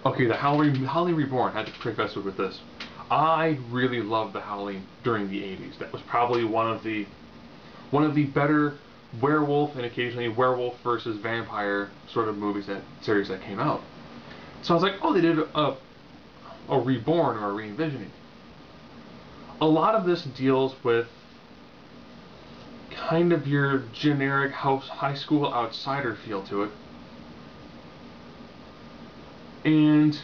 Okay, the Howling Reborn. I had to preface it with this. I really loved the Howling during the '80s. That was probably one of the better werewolf and occasionally werewolf versus vampire sort of movies that series that came out. So I was like, oh, they did a reborn or a re-envisioning. A lot of this deals with kind of your generic high school outsider feel to it. And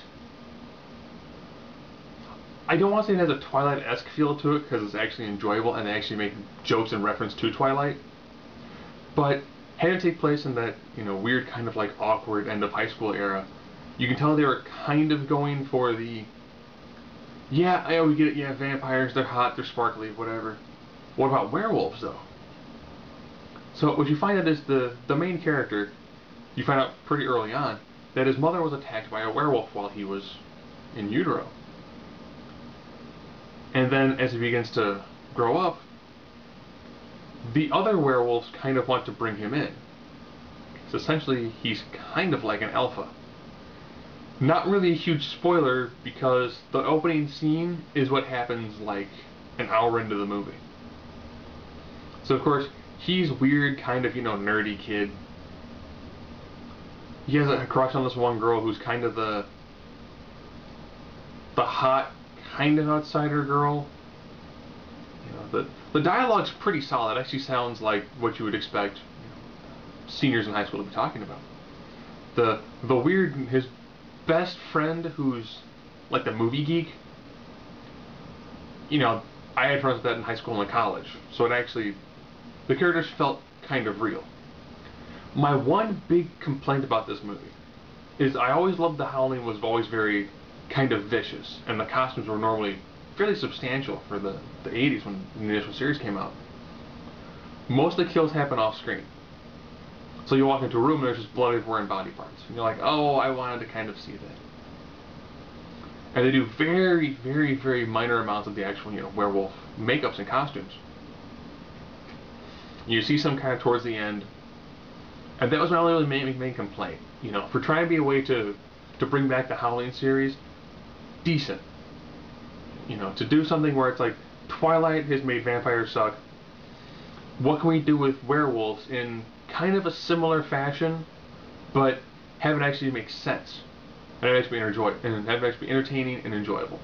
I don't want to say it has a Twilight-esque feel to it because it's actually enjoyable and they actually make jokes in reference to Twilight. But had it take place in that, weird kind of like awkward end of high school era, you can tell they were kind of going for the, yeah, we get it, yeah, vampires, they're hot, they're sparkly, whatever. What about werewolves though? So what you find out is the main character, you find out pretty early on that his mother was attacked by a werewolf while he was in utero. And then as he begins to grow up, the other werewolves kind of want to bring him in. So essentially, he's kind of like an alpha. Not really a huge spoiler because the opening scene is what happens like an hour into the movie. So of course, he's weird, kind of, nerdy kid. He has a crush on this one girl who's kind of the hot, kind of outsider girl. The dialogue's pretty solid. It actually sounds like what you would expect seniors in high school to be talking about. The weird his best friend who's like the movie geek. I had friends with that in high school and college, so it actually the characters felt kind of real. My one big complaint about this movie is I always loved the Howling was always very kind of vicious, and the costumes were normally fairly substantial for the '80s when the initial series came out. Most of the kills happen off screen. So you walk into a room and there's just blood everywhere and body parts. And you're like, oh, I wanted to kind of see that. And they do very, very, very minor amounts of the actual, werewolf makeups and costumes. You see some kind of towards the end. And that was my only really main complaint. For trying to be a way to bring back the Howling series, decent. To do something where it's like Twilight has made vampires suck. What can we do with werewolves in kind of a similar fashion, but have it actually make sense and have it actually be entertaining and enjoyable?